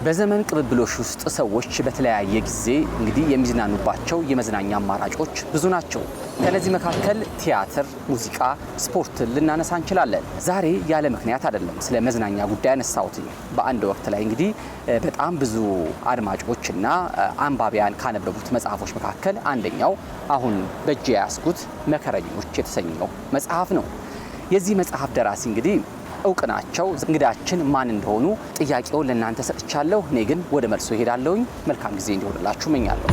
በዘመን ቅብብሎሽ ውስጥ ሰዎች በተለያየ ጊዜ እንግዲህ የሚዝናኑባቸው የመዝናኛ አማራጮች ብዙ ናቸው። ከነዚህ መካከል ቲያትር፣ ሙዚቃ፣ ስፖርት ልናነሳ እንችላለን። ዛሬ ያለ ምክንያት አይደለም ስለ መዝናኛ ጉዳይ አነሳሁት። በአንድ ወቅት ላይ እንግዲህ በጣም ብዙ አድማጮችና አንባቢያን ካነበቡት መጽሐፎች መካከል አንደኛው አሁን በእጄ ያስኩት መከረኞች የተሰኘው መጽሐፍ ነው። የዚህ መጽሐፍ ደራሲ እንግዲህ እውቅ ናቸው። እንግዳችን ማን እንደሆኑ ጥያቄውን ለእናንተ ሰጥቻለሁ። እኔ ግን ወደ መልሶ እሄዳለሁኝ። መልካም ጊዜ እንዲሆንላችሁ እመኛለሁ።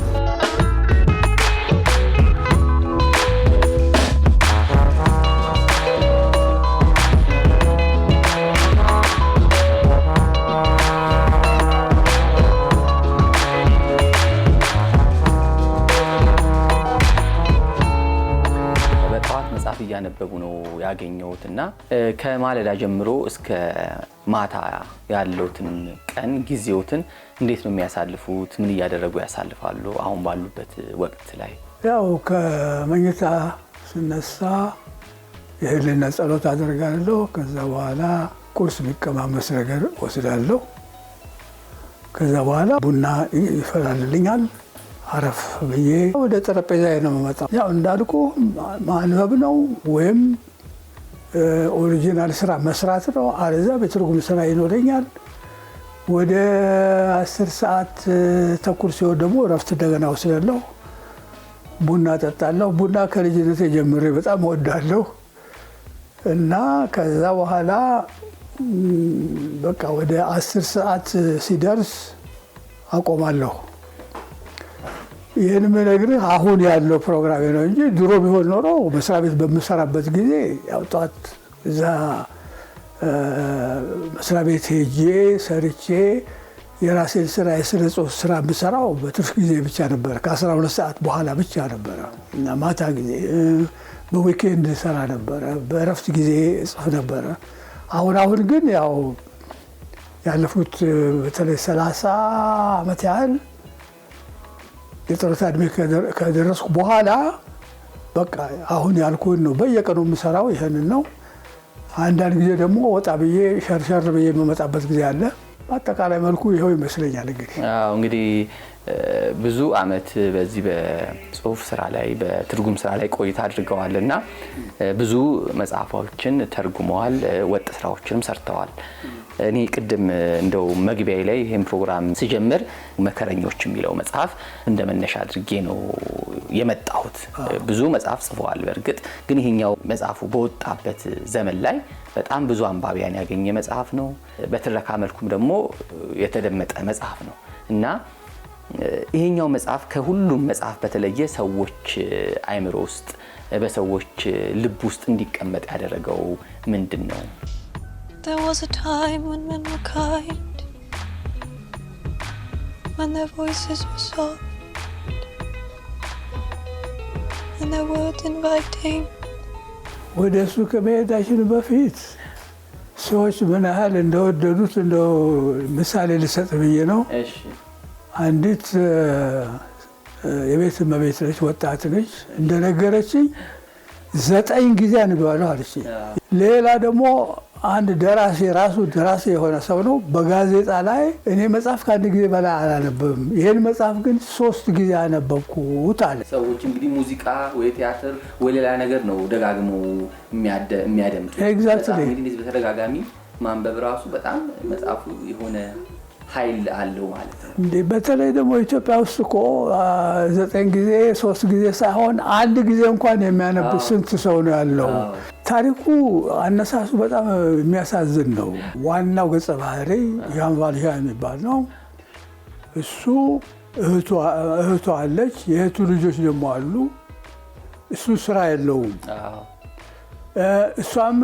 እያነበቡ ነው ያገኘሁትና ከማለዳ ጀምሮ እስከ ማታ ያለውትን ቀን ጊዜውትን እንዴት ነው የሚያሳልፉት? ምን እያደረጉ ያሳልፋሉ? አሁን ባሉበት ወቅት ላይ ያው ከመኝታ ስነሳ የህሊና ጸሎት አደርጋለሁ። ከዛ በኋላ ቁርስ የሚቀማመስ ነገር ወስዳለሁ። ከዛ በኋላ ቡና ይፈላልልኛል። አረፍ ብዬ ወደ ጠረጴዛ ነው የምመጣው። ያው እንዳልኩ ማንበብ ነው ወይም ኦሪጂናል ስራ መስራት ነው። አለዛ በትርጉም ስራ ይኖረኛል። ወደ 10 ሰዓት ተኩል ሲሆን ደግሞ እረፍት እንደገና ወስዳለሁ። ቡና ጠጣለሁ። ቡና ከልጅነቴ ጀምሬ በጣም እወዳለሁ እና ከዛ በኋላ በቃ ወደ 10 ሰዓት ሲደርስ አቆማለሁ። ይህን የምነግርህ አሁን ያለው ፕሮግራም ነው እንጂ ድሮ ቢሆን ኖሮ መስሪያ ቤት በምሰራበት ጊዜ ያው ጠዋት እዛ መስሪያ ቤት ሄጄ ሰርቼ የራሴን ስራ የስነ ጽሁፍ ስራ የምሰራው በትርፍ ጊዜ ብቻ ነበር። ከ12 ሰዓት በኋላ ብቻ ነበረ እና ማታ ጊዜ በዊኬንድ ሰራ ነበረ። በእረፍት ጊዜ እጽፍ ነበረ። አሁን ግን ያው ያለፉት በተለይ 30 ዓመት ያህል የጡረታ ዕድሜ ከደረስኩ በኋላ በቃ አሁን ያልኩን ነው በየቀኑ የምሰራው ይሄንን ነው። አንዳንድ ጊዜ ደግሞ ወጣ ብዬ ሸርሸር ብዬ የምመጣበት ጊዜ አለ። በአጠቃላይ መልኩ ይኸው ይመስለኛል። እንግዲህ ብዙ አመት በዚህ በጽሁፍ ስራ ላይ በትርጉም ስራ ላይ ቆይታ አድርገዋል እና ብዙ መጽሐፎችን ተርጉመዋል፣ ወጥ ስራዎችንም ሰርተዋል። እኔ ቅድም እንደው መግቢያ ላይ ይሄን ፕሮግራም ሲጀምር መከረኞች የሚለው መጽሐፍ እንደመነሻ አድርጌ ነው የመጣሁት። ብዙ መጽሐፍ ጽፈዋል። በእርግጥ ግን ይሄኛው መጽሐፉ በወጣበት ዘመን ላይ በጣም ብዙ አንባቢያን ያገኘ መጽሐፍ ነው። በትረካ መልኩም ደግሞ የተደመጠ መጽሐፍ ነው እና ይሄኛው መጽሐፍ ከሁሉም መጽሐፍ በተለየ ሰዎች አይምሮ ውስጥ በሰዎች ልብ ውስጥ እንዲቀመጥ ያደረገው ምንድን ነው? There was a time when men were kind, when their voices were soft, and their words inviting. ወደ እሱ ከመሄዳችን በፊት ሰዎች ምን ያህል እንደወደዱት እንደው ምሳሌ ልሰጥ ብዬ ነው። አንዲት የቤት እመቤት ነች፣ ወጣት ነች። እንደነገረችኝ 9 ጊዜ አንብቤዋለሁ አለችኝ። ሌላ ደግሞ አንድ ደራሲ ራሱ ደራሲ የሆነ ሰው ነው። በጋዜጣ ላይ እኔ መጽሐፍ ከአንድ ጊዜ በላይ አላነበብም፣ ይሄን መጽሐፍ ግን 3 ጊዜ አነበብኩት አለ። ሰዎች እንግዲህ ሙዚቃ ወይ ቲያትር ወይ ሌላ ነገር ነው ደጋግመው የሚያደምጡ። ኤግዛክትሊ በተደጋጋሚ ማንበብ ራሱ በጣም መጽሐፉ የሆነ ኃይል አለው ማለት ነው። በተለይ ደግሞ ኢትዮጵያ ውስጥ እኮ 9 ጊዜ 3 ጊዜ ሳይሆን 1 ጊዜ እንኳን የሚያነብ ስንት ሰው ነው ያለው። ታሪኩ አነሳሱ በጣም የሚያሳዝን ነው። ዋናው ገጸ ባህሪ ያን ቫልዣ የሚባል ነው። እሱ እህቱ አለች፣ የእህቱ ልጆች ደግሞ አሉ። እሱ ስራ የለውም። እሷም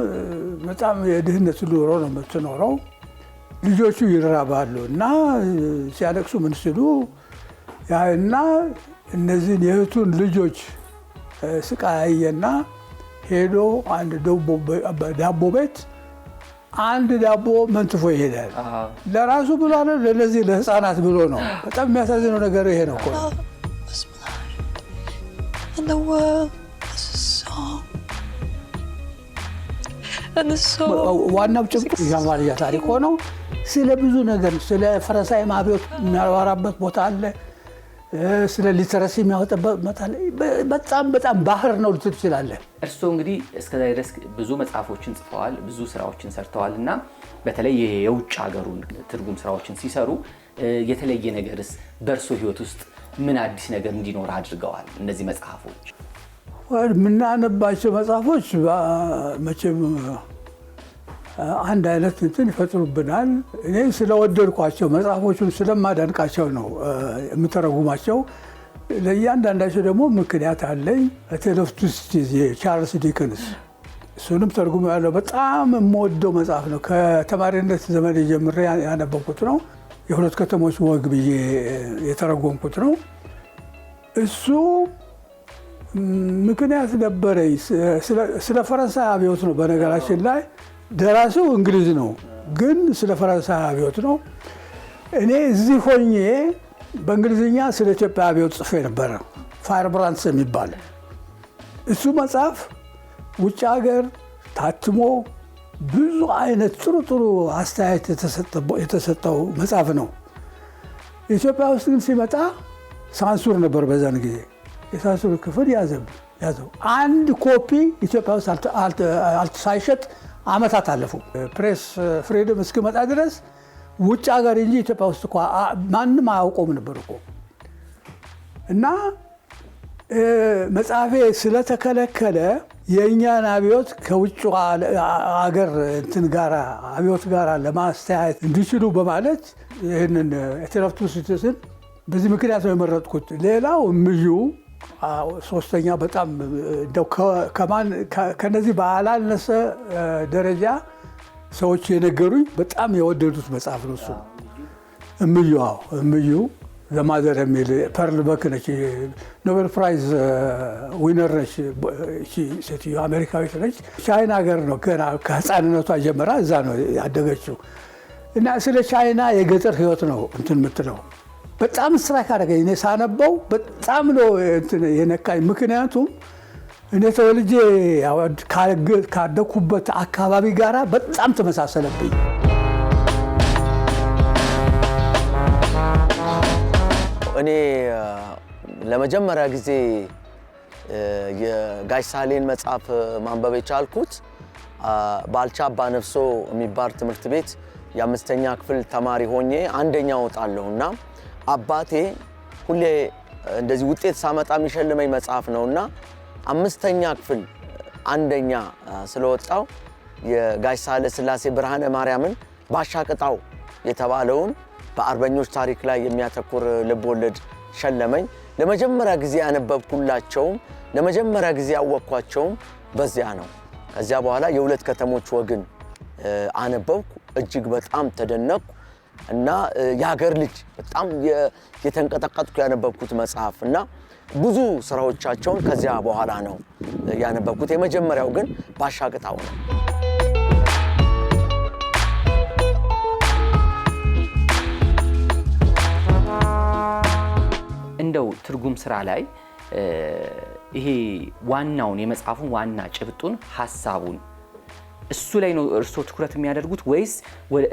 በጣም የድህነት ኑሮ ነው የምትኖረው። ልጆቹ ይራባሉ እና ሲያለቅሱ ምን ሲሉ እና እነዚህን የእህቱን ልጆች ስቃየና ሄዶ አንድ ዳቦ ቤት አንድ ዳቦ መንትፎ ይሄዳል። ለራሱ ብሎ አለ፣ ለነዚህ ለህፃናት ብሎ ነው። በጣም የሚያሳዝነው ነገር ይሄ ነው እኮ። and the soul. ዋናው ጭብጥ የአማርኛ ታሪክ ሆነው ስለ ብዙ ነገር ስለ ፈረንሳይ አብዮት የሚያወራበት ቦታ አለ። ስለ ሊተረሲ የሚያወጣበት ቦታ አለ። በጣም ባህር ነው ልትል ትችላለህ። እርስዎ እንግዲህ እስከዛ ድረስ ብዙ መጽሐፎችን ጽፈዋል፣ ብዙ ስራዎችን ሰርተዋልና በተለይ የውጭ ሀገሩን ትርጉም ስራዎችን ሲሰሩ የተለየ ነገርስ በእርሶ ህይወት ውስጥ ምን አዲስ ነገር እንዲኖር አድርገዋል? እነዚህ መጽሐፎች ምናነባቸው መጽሐፎች መቼም አንድ አይነት እንትን ይፈጥሩብናል። እኔ ስለወደድኳቸው መጽሐፎቹን ስለማደንቃቸው ነው የምተረጉማቸው። ለእያንዳንዳቸው ደግሞ ምክንያት አለኝ። ቴል ኦፍ ቱ ሲቲዝ የቻርልስ ዲከንስ እሱንም ተርጉም ያለው በጣም የምወደው መጽሐፍ ነው። ከተማሪነት ዘመን ጀምሬ ያነበብኩት ነው። የሁለት ከተሞች ወግ ብዬ የተረጎምኩት ነው። እሱ ምክንያት ነበረኝ። ስለ ፈረንሳይ አብዮት ነው። በነገራችን ላይ ደራሲው እንግሊዝ ነው፣ ግን ስለ ፈረንሳይ አብዮት ነው። እኔ እዚህ ሆኜ በእንግሊዝኛ ስለ ኢትዮጵያ አብዮት ጽፌ ነበረ፣ ፋየርብራንድስ የሚባል እሱ መጽሐፍ ውጭ ሀገር ታትሞ ብዙ አይነት ጥሩ አስተያየት የተሰጠው መጽሐፍ ነው። ኢትዮጵያ ውስጥ ግን ሲመጣ ሳንሱር ነበር። በዛን ጊዜ የሳንሱር ክፍል ያዘው። አንድ ኮፒ ኢትዮጵያ ውስጥ ሳይሸጥ ዓመታት አለፉ። ፕሬስ ፍሪደም እስኪመጣ ድረስ ውጭ ሀገር እንጂ ኢትዮጵያ ውስጥ እኮ ማንም አያውቀውም ነበር እኮ። እና መጽሐፌ ስለተከለከለ የእኛን አብዮት ከውጭ ሀገር እንትን ጋር አብዮት ጋር ለማስተያየት እንዲችሉ በማለት ይህንን ቴል ኦፍ ቱ ሲቲዝን በዚህ ምክንያት ነው የመረጥኩት። ሌላው ምዩ ሶስተኛ በጣም እንደው ከነዚህ ባላነሰ ደረጃ ሰዎች የነገሩኝ በጣም የወደዱት መጽሐፍ ነው እሱ። እምዩ ለማዘር የሚል ፐርል በክ ነች፣ ኖቤል ፕራይዝ ዊነር ነች። ሴትዮ አሜሪካዊት ነች። ቻይና ሀገር ነው ገና ከህፃንነቷ ጀምራ እዛ ነው ያደገችው። እና ስለ ቻይና የገጠር ህይወት ነው እንትን የምትለው። በጣም ስትራይክ አደረገኝ። እኔ ሳነበው በጣም ነው የነካኝ። ምክንያቱም እኔ ተወልጄ ካደኩበት አካባቢ ጋራ በጣም ተመሳሰለብኝ። እኔ ለመጀመሪያ ጊዜ የጋሽ ሳህሌን መጽሐፍ ማንበብ የቻልኩት ባልቻ አባ ነፍሶ የሚባል ትምህርት ቤት የአምስተኛ ክፍል ተማሪ ሆኜ አንደኛ ወጣለሁና አባቴ ሁሌ እንደዚህ ውጤት ሳመጣ የሚሸልመኝ መጽሐፍ ነውና አምስተኛ ክፍል አንደኛ ስለወጣው የጋሽ ሳህለ ስላሴ ብርሃነ ማርያምን ባሻቅጣው የተባለውን በአርበኞች ታሪክ ላይ የሚያተኩር ልቦለድ ሸለመኝ። ለመጀመሪያ ጊዜ ያነበብኩላቸውም ለመጀመሪያ ጊዜ ያወቅኳቸውም በዚያ ነው። ከዚያ በኋላ የሁለት ከተሞች ወግን አነበብኩ። እጅግ በጣም ተደነቅኩ እና የሀገር ልጅ በጣም የተንቀጠቀጥኩ ያነበብኩት መጽሐፍ እና ብዙ ስራዎቻቸውን ከዚያ በኋላ ነው ያነበብኩት። የመጀመሪያው ግን ባሻቅጣው ነው። እንደው ትርጉም ስራ ላይ ይሄ ዋናውን የመጽሐፉን ዋና ጭብጡን ሐሳቡን እሱ ላይ ነው እርስዎ ትኩረት የሚያደርጉት ወይስ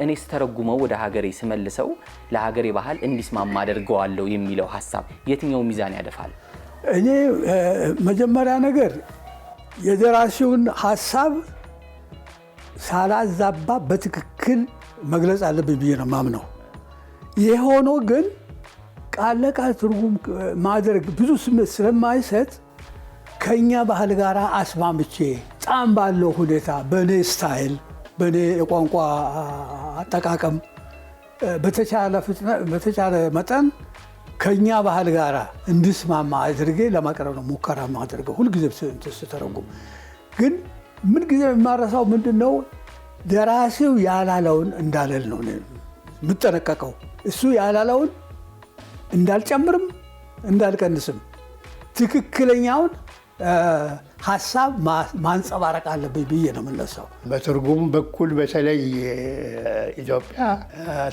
እኔ ስተረጉመው ወደ ሀገሬ ስመልሰው ለሀገሬ ባህል እንዲስማማ አደርገዋለሁ የሚለው ሐሳብ የትኛው ሚዛን ያደፋል? እኔ መጀመሪያ ነገር የደራሲውን ሐሳብ ሳላዛባ በትክክል መግለጽ አለብኝ ብዬ ነው ማምነው። ይሄ ሆኖ ግን ቃል ለቃል ትርጉም ማድረግ ብዙ ስሜት ስለማይሰጥ ከኛ ባህል ጋር አስማምቼ ጣም ባለው ሁኔታ በኔ ስታይል በኔ የቋንቋ አጠቃቀም በተቻለ መጠን ከኛ ባህል ጋር እንዲስማማ አድርጌ ለማቅረብ ነው ሙከራ ማድረገው። ሁልጊዜ ስተረጉም ግን ምን ጊዜ የማረሳው ምንድነው ደራሲው ያላለውን እንዳለል ነው የምጠነቀቀው። እሱ ያላለውን እንዳልጨምርም እንዳልቀንስም ትክክለኛውን ሐሳብ ማንጸባረቅ አለብኝ ብዬ ነው የምነሳው። በትርጉም በኩል በተለይ ኢትዮጵያ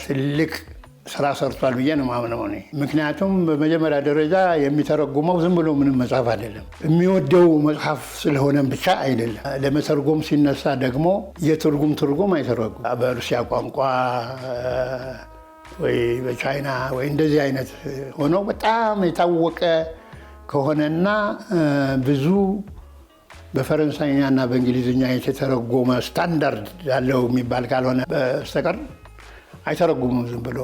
ትልቅ ስራ ሰርቷል ብዬ ነው የማምነው እኔ። ምክንያቱም በመጀመሪያ ደረጃ የሚተረጉመው ዝም ብሎ ምንም መጽሐፍ አይደለም፣ የሚወደው መጽሐፍ ስለሆነም ብቻ አይደለም። ለመተርጎም ሲነሳ ደግሞ የትርጉም አይተረጉም። በሩሲያ ቋንቋ ወይ በቻይና ወይ እንደዚህ አይነት ሆኖ በጣም የታወቀ ከሆነና ብዙ በፈረንሳይኛና በእንግሊዝኛ የተተረጎመ ስታንዳርድ ያለው የሚባል ካልሆነ በስተቀር አይተረጉሙም ዝም ብሎ።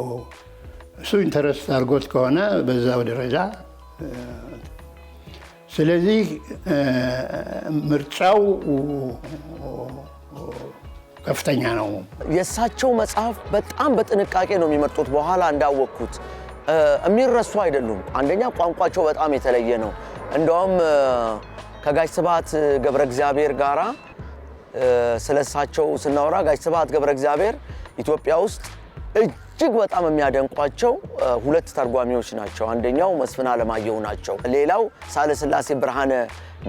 እሱ ኢንተረስት አድርጎት ከሆነ በዛው ደረጃ። ስለዚህ ምርጫው ከፍተኛ ነው። የእሳቸው መጽሐፍ በጣም በጥንቃቄ ነው የሚመርጡት። በኋላ እንዳወቅኩት የሚረሱ አይደሉም። አንደኛ ቋንቋቸው በጣም የተለየ ነው። እንደውም ከጋሽ ስብሐት ገብረ እግዚአብሔር ጋራ ስለሳቸው ስናወራ ጋሽ ስብሐት ገብረ እግዚአብሔር ኢትዮጵያ ውስጥ እጅግ በጣም የሚያደንቋቸው ሁለት ተርጓሚዎች ናቸው። አንደኛው መስፍን አለማየሁ ናቸው። ሌላው ሳህለ ሥላሴ ብርሃነ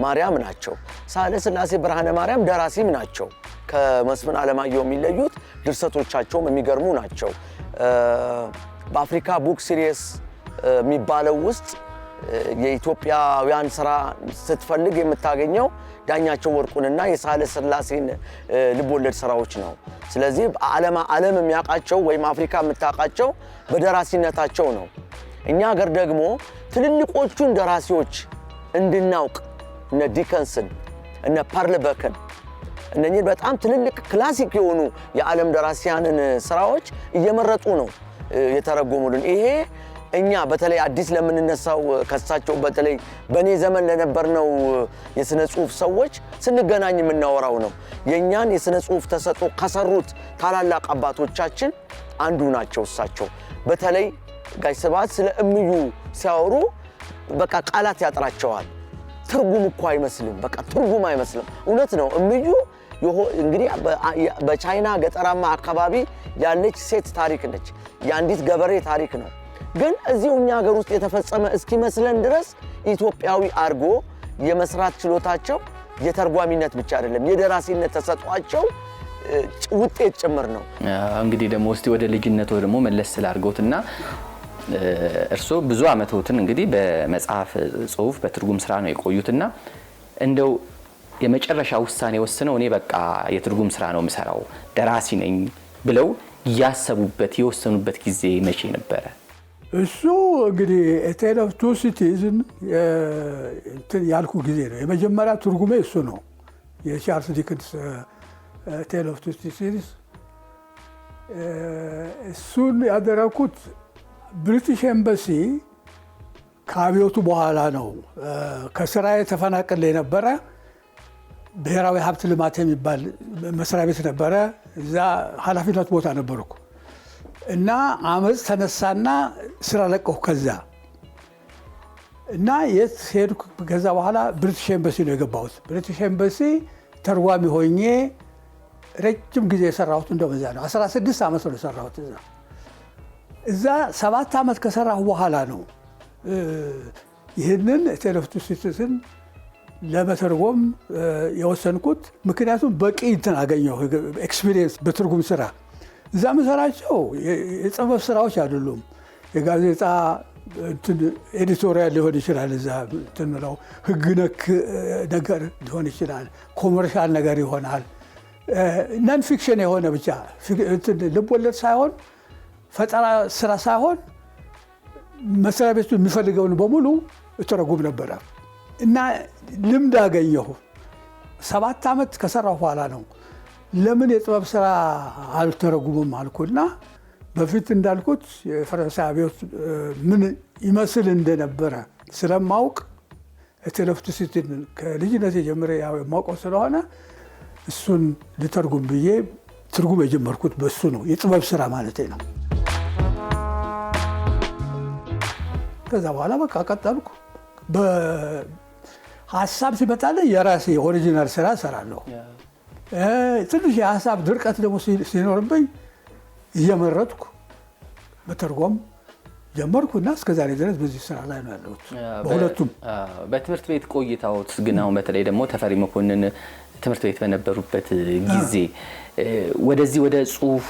ማርያም ናቸው። ሳህለ ሥላሴ ብርሃነ ማርያም ደራሲም ናቸው። ከመስፍን አለማየሁ የሚለዩት ድርሰቶቻቸውም የሚገርሙ ናቸው። በአፍሪካ ቡክ ሲሪየስ የሚባለው ውስጥ የኢትዮጵያውያን ስራ ስትፈልግ የምታገኘው ዳኛቸው ወርቁንና የሳህለ ሥላሴን ልቦለድ ስራዎች ነው። ስለዚህ ዓለም የሚያውቃቸው ወይም አፍሪካ የምታውቃቸው በደራሲነታቸው ነው። እኛ ሀገር ደግሞ ትልልቆቹን ደራሲዎች እንድናውቅ እነ ዲከንስን እነ ፐርልበክን እነኚህ በጣም ትልልቅ ክላሲክ የሆኑ የዓለም ደራሲያንን ስራዎች እየመረጡ ነው የተረጎሙልን። ይሄ እኛ በተለይ አዲስ ለምንነሳው ከሳቸው በተለይ በእኔ ዘመን ለነበርነው የሥነ ጽሑፍ ሰዎች ስንገናኝ የምናወራው ነው። የእኛን የሥነ ጽሑፍ ተሰጥኦ ከሰሩት ታላላቅ አባቶቻችን አንዱ ናቸው እሳቸው። በተለይ ጋሽ ስብሐት ስለ እምዩ ሲያወሩ በቃ ቃላት ያጥራቸዋል። ትርጉም እኮ አይመስልም፣ በቃ ትርጉም አይመስልም። እውነት ነው። እምዩ እንግዲህ በቻይና ገጠራማ አካባቢ ያለች ሴት ታሪክ ነች። የአንዲት ገበሬ ታሪክ ነው። ግን እዚሁ እኛ ሀገር ውስጥ የተፈጸመ እስኪመስለን ድረስ ኢትዮጵያዊ አርጎ የመስራት ችሎታቸው የተርጓሚነት ብቻ አይደለም፣ የደራሲነት ተሰጧቸው ውጤት ጭምር ነው። እንግዲህ ደግሞ እስቲ ወደ ልጅነቱ ደግሞ መለስ ስላርገውትና እርሶ ብዙ አመቶትን እንግዲህ በመጽሐፍ ጽሁፍ በትርጉም ስራ ነው የቆዩትና እንደው የመጨረሻ ውሳኔ ወስነው እኔ በቃ የትርጉም ስራ ነው የምሰራው ደራሲ ነኝ ብለው ያሰቡበት የወሰኑበት ጊዜ መቼ ነበረ? እሱ እንግዲህ ቴል ኦፍ ቱ ሲቲዝ ያልኩ ጊዜ ነው። የመጀመሪያ ትርጉሜ እሱ ነው፣ የቻርልስ ዲክንስ ቴል ኦፍ ቱ ሲቲዝ። እሱን ያደረኩት ብሪቲሽ ኤምባሲ ከአብዮቱ በኋላ ነው። ከስራዬ ተፈናቅሌ ነበረ። ብሔራዊ ሀብት ልማት የሚባል መስሪያ ቤት ነበረ። እዛ ኃላፊነት ቦታ ነበርኩ እና አመፅ ተነሳና ስራ ለቀሁ ከዛ እና የት ሄድኩ? ከዛ በኋላ ብሪቲሽ ኤምባሲ ነው የገባሁት። ብሪቲሽ ኤምባሲ ተርጓሚ ሆኜ ረጅም ጊዜ የሰራሁት እንደው በዛ ነው። 16 ዓመት ነው የሰራሁት እዛ 7 ዓመት ከሰራሁ በኋላ ነው ይህንን ቴል ኦፍ ቱ ሲቲዝን ለመተርጎም የወሰንኩት። ምክንያቱም በቂ እንትን አገኘሁ ኤክስፒሪየንስ በትርጉም ስራ። እዛ መሰራቸው የጽሑፍ ስራዎች አይደሉም። የጋዜጣ ኤዲቶሪያል ሊሆን ይችላል፣ እዛ እንትን ነው ህግ ነክ ነገር ሊሆን ይችላል፣ ኮመርሻል ነገር ይሆናል፣ ነን ፊክሽን የሆነ ብቻ ልቦለድ ሳይሆን ፈጠራ ስራ ሳይሆን መስሪያ ቤቱ የሚፈልገውን በሙሉ እተረጉም ነበረ እና ልምድ አገኘሁ። 7 ዓመት ከሰራሁ በኋላ ነው ለምን የጥበብ ስራ አልተረጉምም አልኩና በፊት እንዳልኩት የፈረንሳይ አብዮት ምን ይመስል እንደነበረ ስለማውቅ ቴል ኦፍ ቱ ሲቲዝን ከልጅነት ጀምሬ የማውቀው ስለሆነ እሱን ልተርጉም ብዬ ትርጉም የጀመርኩት በሱ ነው። የጥበብ ስራ ማለት ነው። ከዛ በኋላ በቃ ቀጠልኩ። በሀሳብ ሲመጣልኝ የራሴ ኦሪጂናል ስራ እሰራለሁ። ትንሽ የሀሳብ ድርቀት ደግሞ ሲኖርብኝ እየመረጥኩ መተርጎም ጀመርኩና እስከዛሬ ድረስ በዚህ ስራ ላይ ነው ያለሁት በሁለቱም። በትምህርት ቤት ቆይታዎት ግን አሁን በተለይ ደግሞ ተፈሪ መኮንን ትምህርት ቤት በነበሩበት ጊዜ ወደዚህ ወደ ጽሁፉ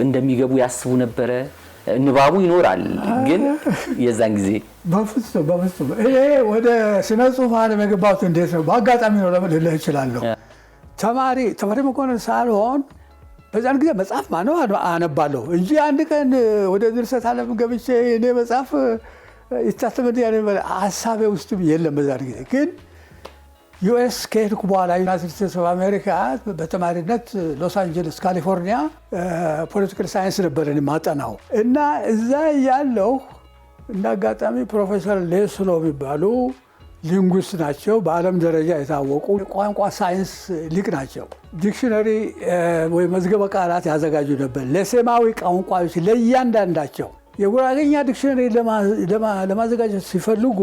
እንደሚገቡ ያስቡ ነበረ? ንባቡ ይኖራል ግን የዛን ጊዜ በፍጹም እኔ ወደ ስነ ጽሁፍ ዓለም የገባሁት እንዴት ነው? በአጋጣሚ ነው ልልህ እችላለሁ። ተማሪ መኮንን ሳልሆን በዛን ጊዜ መጽሐፍ ማነው አነባለሁ እንጂ አንድ ቀን ወደ ድርሰት ዓለም ገብቼ እኔ መጽሐፍ ይታተምልኝ ያለ ሀሳቤ ውስጥም የለም። በዛን ጊዜ ግን ዩኤስ ከሄድኩ በኋላ ዩናይትድ ስቴትስ ኦፍ አሜሪካ በተማሪነት ሎስ አንጀለስ ካሊፎርኒያ ፖለቲካል ሳይንስ ነበር ማጠናው እና እዛ ያለው እንደ አጋጣሚ ፕሮፌሰር ሌስሎ የሚባሉ ሊንጉስት ናቸው። በዓለም ደረጃ የታወቁ ቋንቋ ሳይንስ ሊቅ ናቸው። ዲክሽነሪ ወይ መዝገበ ቃላት ያዘጋጁ ነበር ለሴማዊ ቋንቋዎች ለእያንዳንዳቸው። የጉራጌኛ ዲክሽነሪ ለማዘጋጀት ሲፈልጉ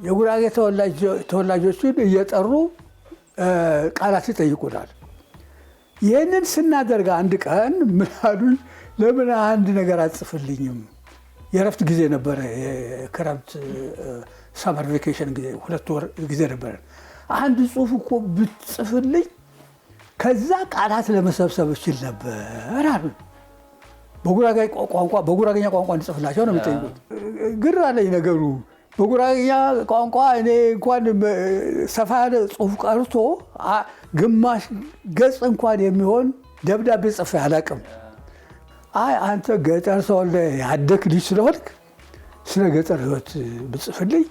የጉራጌ ተወላጆችን እየጠሩ ቃላት ይጠይቁናል። ይህንን ስናደርግ አንድ ቀን ምን አሉኝ፣ ለምን አንድ ነገር አጽፍልኝም? የእረፍት ጊዜ ነበረ፣ የክረምት ሳመር ቬኬሽን ጊዜ 2 ወር ጊዜ ነበረ። አንድ ጽሁፍ እኮ ብትጽፍልኝ ከዛ ቃላት ለመሰብሰብ እችል ነበር አሉ። በጉራጌኛ ቋንቋ እንድጽፍላቸው ነው የሚጠይቁት። ግር አለኝ ነገሩ። በጉራጌኛ ቋንቋ እኔ እንኳን ሰፋ ያለ ጽሁፍ ቀርቶ ግማሽ ገጽ እንኳን የሚሆን ደብዳቤ ጽፌ አላውቅም። አይ አንተ ገጠር ተወልደህ ያደግህ ልጅ ስለሆንክ ስለ ገጠር ህይወት ብጽፍልኝ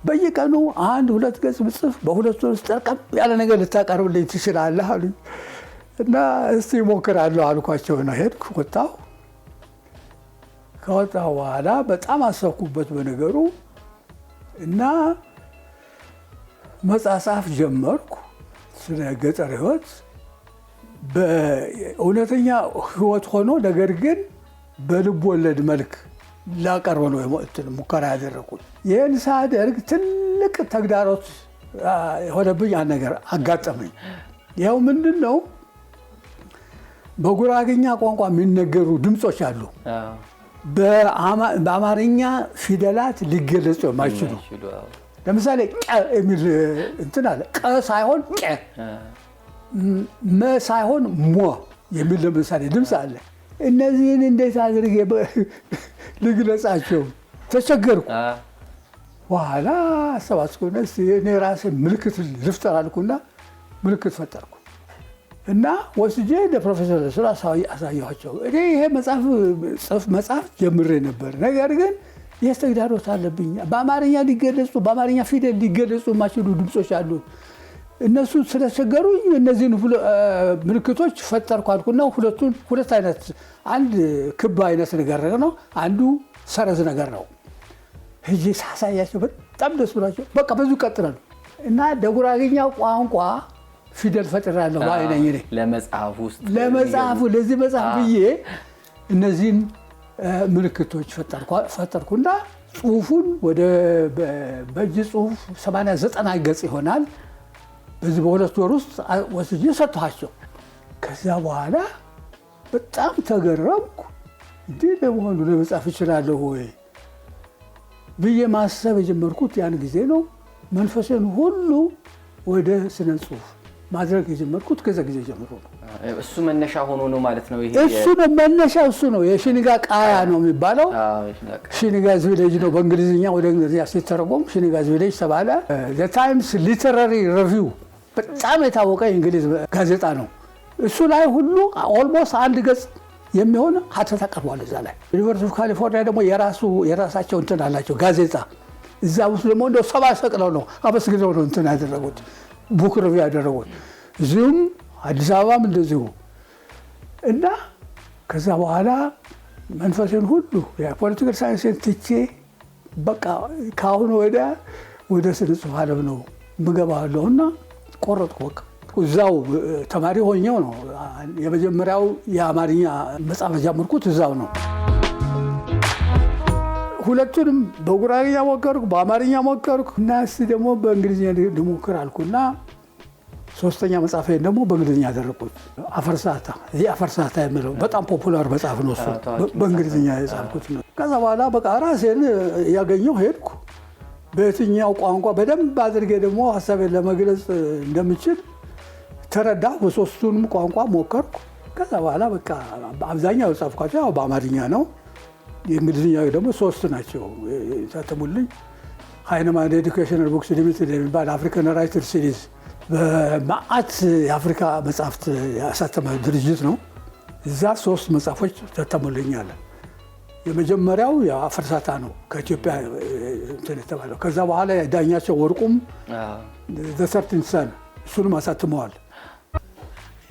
በየቀኑ 1-2 ገጽ ብጽፍ በ2 ወር ውስጥ ጠርቀም ያለ ነገር ልታቀርብልኝ ትችላለህ አሉኝ። እና እስቲ እሞክራለሁ አልኳቸውና ሄድኩ። ከወጣሁ በኋላ በጣም አሰብኩበት በነገሩ እና መጻጻፍ ጀመርኩ ስለ ገጠር ህይወት። በእውነተኛ ህይወት ሆኖ ነገር ግን በልብ ወለድ መልክ ላቀርብ ነው ሙከራ ያደረኩት። ይህን ሳደርግ ትልቅ ተግዳሮት የሆነብኝ አንድ ነገር አጋጠመኝ። ይኸው ምንድን ነው? በጉራጌኛ ቋንቋ የሚነገሩ ድምፆች አሉ በአማርኛ ፊደላት ሊገለጹ የማይችሉ። ለምሳሌ ቀ የሚል እንትን አለ። ቀ ሳይሆን ቀ፣ መ ሳይሆን ሞ የሚል ለምሳሌ ድምፅ አለ። እነዚህን እንዴት አድርጌ ልግለጻቸው ተቸገርኩ። በኋላ አሰባስኩና እኔ ራሴ ምልክት ልፍጠር አልኩና ምልክት ፈጠርኩ እና ወስጄ ለፕሮፌሰር ስራ አሳየኋቸው። እኔ ይሄ መጽሐፍ ጀምሬ ነበር፣ ነገር ግን ይህ ተግዳሮት አለብኝ። በአማርኛ ፊደል ሊገለጹ የማይችሉ ድምፆች አሉ። እነሱ ስለቸገሩኝ እነዚህን ምልክቶች ፈጠርኩ አልኩና ሁለት አይነት፣ አንድ ክብ አይነት ነገር ነው፣ አንዱ ሰረዝ ነገር ነው። ሂጂ ሳሳያቸው በጣም ደስ ብሏቸው በቃ ብዙ ቀጥላሉ እና ለጉራጌኛ ቋንቋ ፊደል ፈጥራለሁ ባይነኝ እኔ ለመጽሐፉ ለዚህ መጽሐፍ ብዬ እነዚህን ምልክቶች ፈጠርኩና ጽሁፉን ወደ በእጅ ጽሁፍ 80-90 ገጽ ይሆናል። በዚህ በ2 ወር ውስጥ ወስጄ ሰጥኋቸው። ከዚያ በኋላ በጣም ተገረምኩ። እንዲህ ለመሆኑ ለመጻፍ እችላለሁ ወይ ብዬ ማሰብ የጀመርኩት ያን ጊዜ ነው። መንፈሴን ሁሉ ወደ ስነ ጽሁፍ ማድረግ የጀመርኩት ከዛ ጊዜ ጀምሮ ነው። እሱ መነሻ ሆኖ ነው ማለት ነው። ይሄ እሱ ነው መነሻው፣ እሱ ነው የሽኒጋ ቃያ ነው የሚባለው። ሽኒጋዝ ቪሌጅ ነው በእንግሊዝኛ፣ ወደ እንግሊዝኛ ሲተረጎም ሽኒጋዝ ቪሌጅ ተባለ። ዘ ታይምስ ሊተራሪ ሪቪው በጣም የታወቀ የእንግሊዝ ጋዜጣ ነው። እሱ ላይ ሁሉ ኦልሞስት 1 ገጽ የሚሆን ሀተታ ቀርቧል እዛ ላይ። ዩኒቨርሲቲ ኦፍ ካሊፎርኒያ ደግሞ የራሳቸው እንትን አላቸው ጋዜጣ። እዛ ውስጥ ደግሞ እንደው 70 ሰቅለው ነው አመስግነው ነው እንትን ያደረጉት፣ ቡክ ሪቪው ያደረጉት። እዚሁም አዲስ አበባም እንደዚሁ እና ከዛ በኋላ መንፈሴን ሁሉ የፖለቲካል ሳይንስን ትቼ በቃ ከአሁን ወደ ስነ ጽሁፍ ዓለም ነው ምገባለሁና ቆረጥኩ። በቃ እዛው ተማሪ ሆኜው ነው የመጀመሪያው የአማርኛ መጽሐፍ ጀመርኩት፣ እዛው ነው። ሁለቱንም በጉራጌኛ ሞከርኩ፣ በአማርኛ ሞከርኩ እና እስቲ ደግሞ በእንግሊዝኛ ልሞክር አልኩና 3ኛ መጽሐፌን ደግሞ በእንግሊዝኛ ያደረኩት አፈርሳታ የሚለው በጣም ፖፑላር መጽሐፍ ነው እሱ፣ በእንግሊዝኛ የጻፍኩት ነው። ከዛ በኋላ በቃ ራሴን ያገኘው ሄድኩ። በየትኛው ቋንቋ በደንብ አድርጌ ደግሞ ሀሳቤን ለመግለጽ እንደምችል ተረዳሁ። በ3ቱንም ቋንቋ ሞከርኩ። ከዛ በኋላ በቃ አብዛኛው የጻፍኳቸው በአማርኛ ነው። የእንግሊዝኛ ደግሞ 3 ናቸው የታተሙልኝ። ሃይነማን ኤዱኬሽናል ቡክስ ሊሚትድ የሚባል አፍሪካን ራይተር ሲሪዝ በመዓት የአፍሪካ መጽሐፍት ያሳተመ ድርጅት ነው። እዛ 3 መጽሐፎች ታተሙልኛል። የመጀመሪያው የአፈርሳታ ነው ከኢትዮጵያ እንትን የተባለው። ከዛ በኋላ ዳኛቸው ወርቁም ዘ ሰርቲንት ሰን እሱንም አሳትመዋል።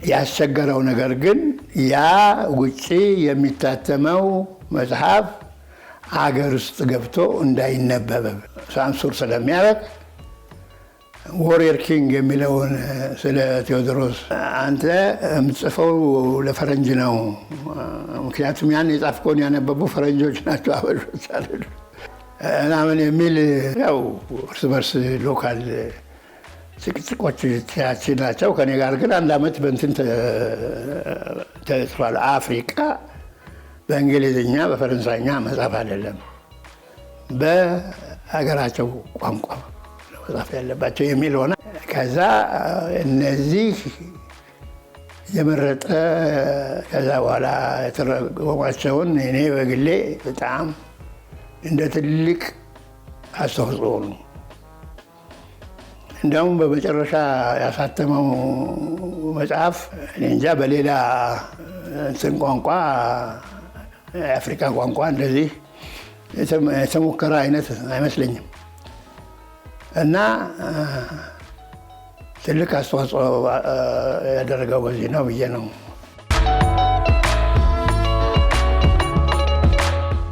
ያስቸገረው ነገር ግን ያ ውጪ የሚታተመው መጽሐፍ አገር ውስጥ ገብቶ እንዳይነበብ ሳንሱር ስለሚያደርግ ዋሪየር ኪንግ የሚለውን ስለ ቴዎድሮስ አንተ የምትጽፈው ለፈረንጅ ነው፣ ምክንያቱም ያን የጻፍከውን ያነበቡ ፈረንጆች ናቸው አበሾች አይደሉም ምናምን የሚል ያው እርስ በርስ ሎካል ጭቅጭቆች ናቸው። ከኔ ጋር ግን 1 ዓመት በእንትን ተጽፏል። አፍሪካ በእንግሊዝኛ በፈረንሳይኛ መጻፍ አይደለም በሀገራቸው ቋንቋ መጻፍ ያለባቸው የሚል ሆነ። ከዛ እነዚህ የመረጠ ከዛ በኋላ የተረጎማቸውን እኔ በግሌ በጣም እንደ ትልቅ አስተዋጽኦ ነው። እንደውም በመጨረሻ ያሳተመው መጽሐፍ እኔ እንጃ በሌላ እንትን ቋንቋ የአፍሪካ ቋንቋ እንደዚህ የተሞከረ አይነት አይመስለኝም እና ትልቅ አስተዋጽኦ ያደረገው በዚህ ነው ብዬ ነው።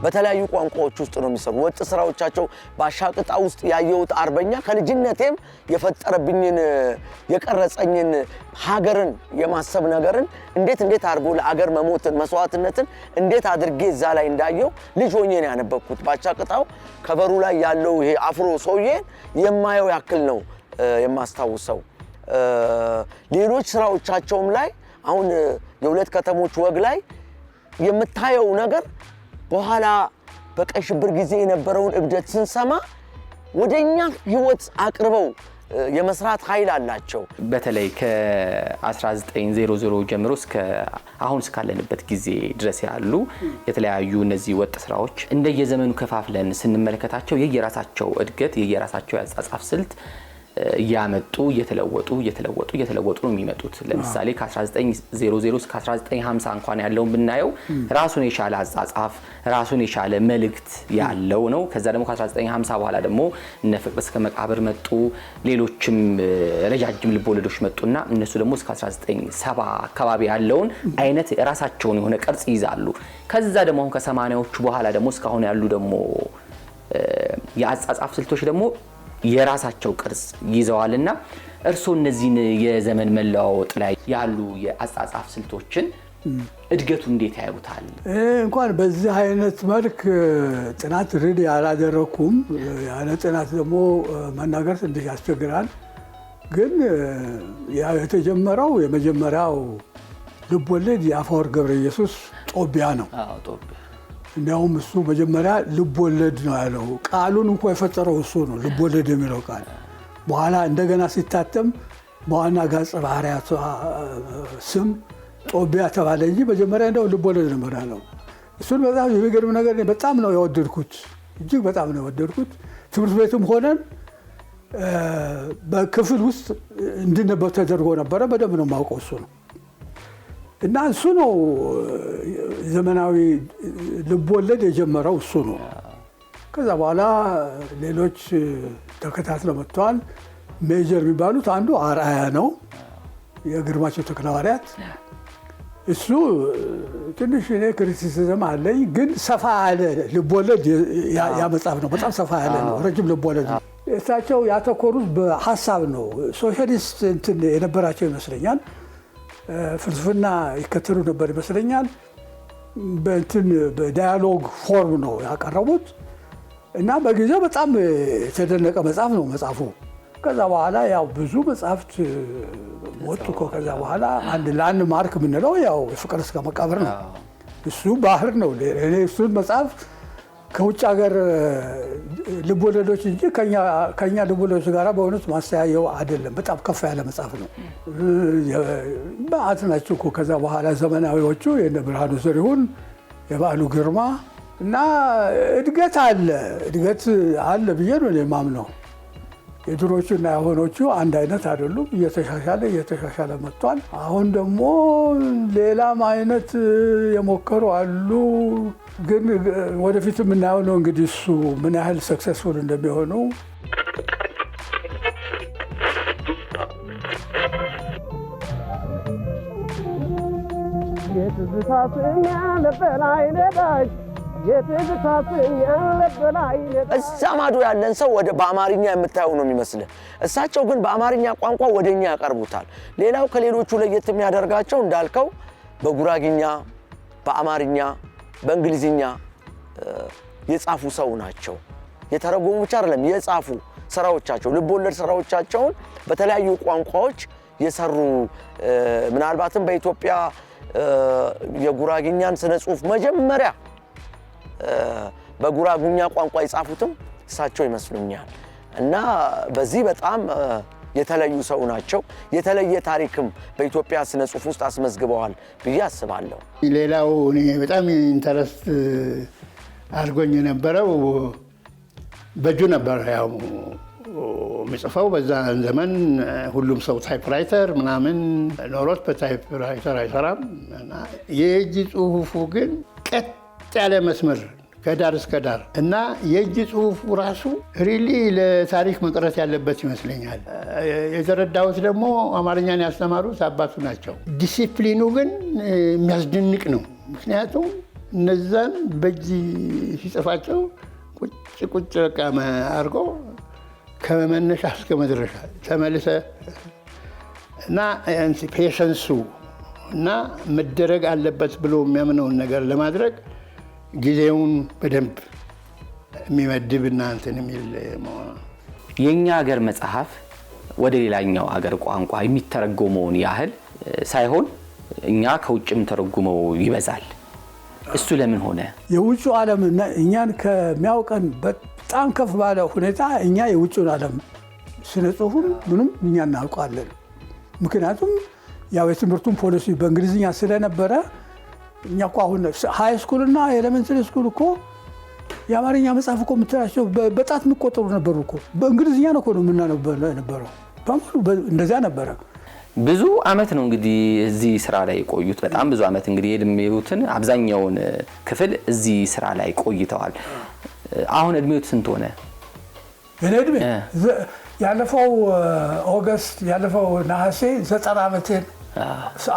በተለያዩ ቋንቋዎች ውስጥ ነው የሚሰሩ ወጥ ስራዎቻቸው። በአሻቅጣ ውስጥ ያየሁት አርበኛ ከልጅነቴም የፈጠረብኝን የቀረጸኝን ሀገርን የማሰብ ነገርን እንዴት አድርጎ ለአገር መሞትን መስዋዕትነትን እንዴት አድርጌ እዛ ላይ እንዳየው ልጅ ሆኜ ነው ያነበብኩት። በአሻቅጣው ከበሩ ላይ ያለው ይሄ አፍሮ ሰውዬ የማየው ያክል ነው የማስታውሰው። ሌሎች ስራዎቻቸውም ላይ አሁን የሁለት ከተሞች ወግ ላይ የምታየው ነገር በኋላ በቀይ ሽብር ጊዜ የነበረውን እብደት ስንሰማ ወደኛ ህይወት አቅርበው የመስራት ኃይል አላቸው። በተለይ ከ1900 ጀምሮ እስከ አሁን እስካለንበት ጊዜ ድረስ ያሉ የተለያዩ እነዚህ ወጥ ስራዎች እንደየዘመኑ ከፋፍለን ስንመለከታቸው የየራሳቸው እድገት የየራሳቸው ያጻጻፍ ስልት ያመጡ እየተለወጡ ነው የሚመጡት። ለምሳሌ ከ1900 እስከ 1950 እንኳን ያለውን ብናየው ራሱን የቻለ አጻጻፍ ራሱን የቻለ መልእክት ያለው ነው። ከዛ ደግሞ ከ1950 በኋላ ደግሞ እነ ፍቅር እስከ መቃብር መጡ። ሌሎችም ረጃጅም ልቦለዶች መጡና እነሱ ደግሞ እስከ 1970 አካባቢ ያለውን አይነት ራሳቸውን የሆነ ቅርጽ ይዛሉ። ከዛ ደግሞ አሁን ከ80ዎቹ በኋላ ደግሞ እስካሁን ያሉ ደግሞ የአጻጻፍ ስልቶች ደግሞ የራሳቸው ቅርጽ ይዘዋልና እርሶ እነዚህን የዘመን መለዋወጥ ላይ ያሉ የአጻጻፍ ስልቶችን እድገቱ እንዴት ያዩታል? እንኳን በዚህ አይነት መልክ ጥናት ሪድ ያላደረኩም ያለ ጥናት ደግሞ መናገር ትንሽ ያስቸግራል። ግን የተጀመረው የመጀመሪያው ልቦለድ የአፈወርቅ ገብረ ኢየሱስ ጦቢያ ነው። ጦቢያ እንዲያውም እሱ መጀመሪያ ልቦለድ ነው ያለው። ቃሉን እንኳን የፈጠረው እሱ ነው፣ ልቦለድ የሚለው ቃል። በኋላ እንደገና ሲታተም በዋና ገጸ ባህሪያቷ ስም ጦቢያ ተባለ እንጂ መጀመሪያ እንደው ልቦለድ ነበር ያለው። እሱን በጣም የሚገርም ነገር በጣም ነው የወደድኩት፣ እጅግ በጣም ነው የወደድኩት። ትምህርት ቤትም ሆነን በክፍል ውስጥ እንድነበብ ተደርጎ ነበረ። በደንብ ነው የማውቀው እሱ ነው። እና እሱ ነው ዘመናዊ ልቦለድ የጀመረው እሱ ነው። ከዛ በኋላ ሌሎች ተከታትለው መጥተዋል። ሜጀር የሚባሉት አንዱ አርአያ ነው፣ የግርማቸው ተክለሐዋርያት። እሱ ትንሽ እኔ ክሪቲሲዝም አለኝ፣ ግን ሰፋ ያለ ልቦለድ ያ መጽሐፍ ነው። በጣም ሰፋ ያለ ነው፣ ረጅም ልቦለድ ነው። እሳቸው ያተኮሩት በሀሳብ ነው። ሶሻሊስት እንትን የነበራቸው ይመስለኛል። ፍልስፍና ይከተሉ ነበር ይመስለኛል። በዳያሎግ ፎርም ነው ያቀረቡት እና በጊዜው በጣም የተደነቀ መጽሐፍ ነው መጽሐፉ። ከዛ በኋላ ያው ብዙ መጽሐፍት ወጡ። ከዛ በኋላ አንድ ላንድ ማርክ የምንለው ያው ፍቅር እስከ መቃብር ነው። እሱ ባህር ነው። እኔ እሱን መጽሐፍ ከውጭ ሀገር ልቦለዶች እንጂ ከኛ ልቦለዶች ጋር በእውነት ማስተያየው አይደለም። በጣም ከፍ ያለ መጽሐፍ ነው። በአት ናቸው እኮ ከዛ በኋላ ዘመናዊዎቹ የነ ብርሃኑ ዘሪሁን፣ የበዓሉ ግርማ እና እድገት አለ ብዬ ነው የማምነው። የድሮቹና የአሁኖቹ አንድ አይነት አይደሉም። እየተሻሻለ መጥቷል። አሁን ደግሞ ሌላም አይነት የሞከሩ አሉ። ግን ወደፊት የምናየው ነው እንግዲህ እሱ ምን ያህል ሰክሰስፉል እንደሚሆኑ። እዛ ማዶ ያለን ሰው በአማርኛ የምታየው ነው የሚመስልህ። እሳቸው ግን በአማርኛ ቋንቋ ወደኛ ያቀርቡታል። ሌላው ከሌሎቹ ለየት የሚያደርጋቸው እንዳልከው በጉራግኛ፣ በአማርኛ፣ በእንግሊዝኛ የጻፉ ሰው ናቸው። የተረጎሙ ብቻ አይደለም የጻፉ ስራዎቻቸው ልቦለድ ስራዎቻቸውን በተለያዩ ቋንቋዎች የሰሩ ምናልባትም በኢትዮጵያ የጉራግኛን ስነ ጽሁፍ መጀመሪያ በጉራጉኛ ቋንቋ የጻፉትም እሳቸው ይመስሉኛል። እና በዚህ በጣም የተለዩ ሰው ናቸው። የተለየ ታሪክም በኢትዮጵያ ስነ ጽሁፍ ውስጥ አስመዝግበዋል ብዬ አስባለሁ። ሌላው እኔ በጣም ኢንተረስት አድርጎኝ የነበረው በእጁ ነበር ያው የሚጽፈው። በዛ ዘመን ሁሉም ሰው ታይፕራይተር ምናምን ኖሮት በታይፕራይተር አይሰራም። የእጅ ጽሁፉ ግን ቀጥ ያለ መስመር ከዳር እስከ ዳር እና የእጅ ጽሁፉ ራሱ ሪሊ ለታሪክ መቅረት ያለበት ይመስለኛል። የተረዳሁት ደግሞ አማርኛን ያስተማሩት አባቱ ናቸው። ዲሲፕሊኑ ግን የሚያስደንቅ ነው። ምክንያቱም እነዛን በእጅ ሲጽፋቸው ቁጭ በቃ አድርጎ ከመነሻ እስከ መድረሻ ተመልሰ እና ፔሸንሱ እና መደረግ አለበት ብሎ የሚያምነውን ነገር ለማድረግ ጊዜውን በደንብ የሚመድብ እና እንትን የሚል የኛ ሀገር መጽሐፍ ወደ ሌላኛው ሀገር ቋንቋ የሚተረጎመውን ያህል ሳይሆን እኛ ከውጭም ተረጉመው ይበዛል። እሱ ለምን ሆነ? የውጭ ዓለም እኛን ከሚያውቀን በጣም ከፍ ባለ ሁኔታ እኛ የውጭውን ዓለም ስነ ጽሁፍም ምንም እኛ እናውቃለን። ምክንያቱም ያው የትምህርቱን ፖሊሲ በእንግሊዝኛ ስለነበረ እኛ እኮ አሁን ሃይ ስኩል እና ኤሌመንተሪ ስኩል እኮ የአማርኛ መጽሐፍ እኮ የምትላቸው በጣት የሚቆጠሩ ነበሩ እኮ። በእንግሊዝኛ ነው እኮ ነው የምናነበው የነበረው። በሙሉ እንደዚያ ነበረ። ብዙ አመት ነው እንግዲህ እዚህ ስራ ላይ ቆዩት። በጣም ብዙ አመት እንግዲህ የእድሜዎትን አብዛኛውን ክፍል እዚህ ስራ ላይ ቆይተዋል። አሁን እድሜዎት ስንት ሆነ? እኔ እድሜ ያለፈው ኦገስት ያለፈው ነሐሴ 90 ዓመቴን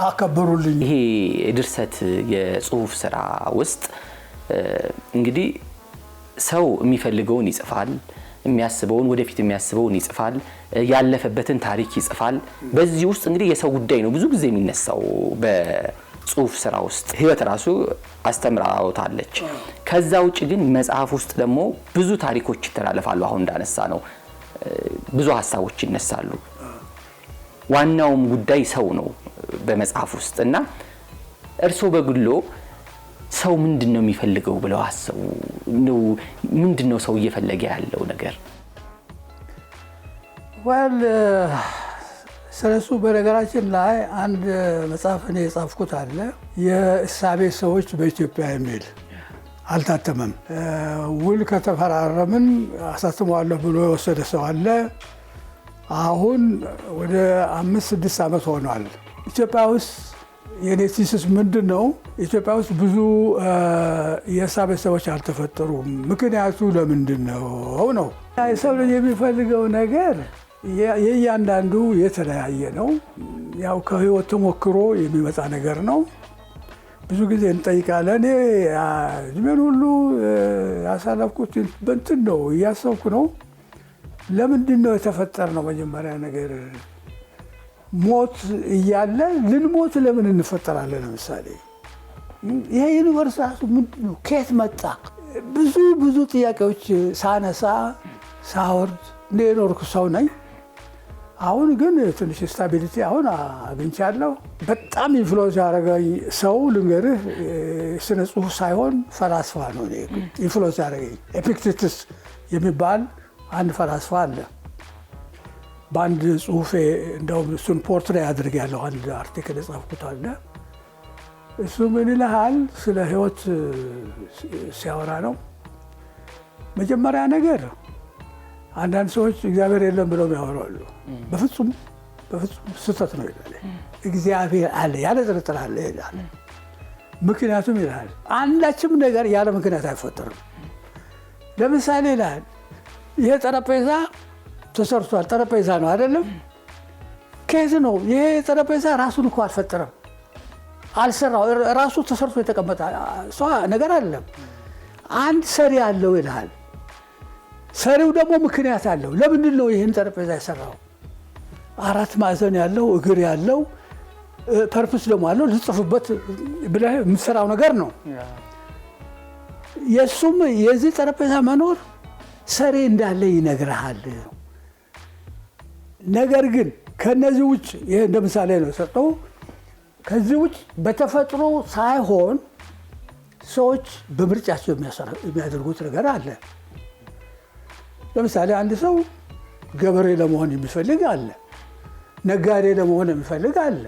አከበሩልኝ። ይሄ የድርሰት የጽሁፍ ስራ ውስጥ እንግዲህ ሰው የሚፈልገውን ይጽፋል፣ የሚያስበውን ወደፊት የሚያስበውን ይጽፋል፣ ያለፈበትን ታሪክ ይጽፋል። በዚህ ውስጥ እንግዲህ የሰው ጉዳይ ነው ብዙ ጊዜ የሚነሳው። በጽሁፍ ስራ ውስጥ ህይወት ራሱ አስተምራውታለች። ከዛ ውጭ ግን መጽሐፍ ውስጥ ደግሞ ብዙ ታሪኮች ይተላለፋሉ። አሁን እንዳነሳ ነው ብዙ ሀሳቦች ይነሳሉ። ዋናውም ጉዳይ ሰው ነው በመጽሐፍ ውስጥ እና እርስዎ በግሎ ሰው ምንድነው የሚፈልገው ብለው አሰቡ? ነው ምንድነው ሰው እየፈለገ ያለው ነገር? ስለሱ በነገራችን ላይ አንድ መጽሐፍ እኔ የጻፍኩት አለ፣ የእሳቤ ሰዎች በኢትዮጵያ የሚል አልታተመም። ውል ከተፈራረምን አሳትመዋለሁ ብሎ የወሰደ ሰው አለ። አሁን ወደ 5-6 ዓመት ሆኗል። ኢትዮጵያ ውስጥ የኔ ቲሲስ ምንድን ነው? ኢትዮጵያ ውስጥ ብዙ የእሳቤ ሰዎች አልተፈጠሩም። ምክንያቱ ለምንድን ነው? የሰው ልጅ የሚፈልገው ነገር የእያንዳንዱ የተለያየ ነው። ያው ከህይወት ተሞክሮ የሚመጣ ነገር ነው። ብዙ ጊዜ እንጠይቃለን። እኔ እድሜን ሁሉ ያሳለፍኩት በእንትን ነው እያሰብኩ ነው። ለምንድን ነው የተፈጠርነው? መጀመሪያ ነገር ሞት እያለ ልንሞት ለምን እንፈጠራለን? ለምሳሌ ይሄ ዩኒቨርስ ራሱ ምንድን ነው? ከየት መጣ? ብዙ ጥያቄዎች ሳነሳ ሳወርድ የኖርኩ ሰው ነኝ። አሁን ግን ትንሽ ስታቢሊቲ አሁን አግኝቻለሁ። በጣም ኢንፍሉዌንስ ያደረገኝ ሰው ልንገርህ፣ ስነ ጽሁፍ ሳይሆን ፈላስፋ ነው ኢንፍሉዌንስ ያደረገኝ። ኤፒክቴትስ የሚባል አንድ ፈላስፋ አለ። በአንድ ጽሁፌ እንደውም እሱን ፖርትሬ አድርጌያለሁ። አንድ አርቲክል የጻፍኩት አለ። እሱ ምን ይልሃል? ስለ ህይወት ሲያወራ ነው። መጀመሪያ ነገር አንዳንድ ሰዎች እግዚአብሔር የለም ብለው ያወራሉ። በፍጹም ስህተት ነው ይላል። እግዚአብሔር አለ ያለ ጥርጥር አለ ይላል። ምክንያቱም ይላል አንዳችም ነገር ያለ ምክንያት አይፈጠርም። ለምሳሌ ይላል ይሄ ጠረጴዛ ተሰርቷል። ጠረጴዛ ነው አይደለም? ከየት ነው ይሄ ጠረጴዛ? ራሱን እኮ አልፈጠረም፣ አልሰራው። ራሱ ተሰርቶ የተቀመጠ ነገር አይደለም። አንድ ሰሪ አለው ይላል። ሰሪው ደግሞ ምክንያት አለው። ለምንድን ነው ይህን ጠረጴዛ የሰራው? 4 ማዕዘን ያለው እግር ያለው ፐርፕስ ደግሞ አለው ልጽፍበት ብለህ የምትሰራው ነገር ነው። የሱም የዚህ ጠረጴዛ መኖር ሰሪ እንዳለ ይነግርሃል። ነገር ግን ከነዚህ ውጭ ይሄ እንደ ምሳሌ ነው የሰጠው። ከዚህ ውጭ በተፈጥሮ ሳይሆን ሰዎች በምርጫቸው የሚያደርጉት ነገር አለ። ለምሳሌ አንድ ሰው ገበሬ ለመሆን የሚፈልግ አለ፣ ነጋዴ ለመሆን የሚፈልግ አለ፣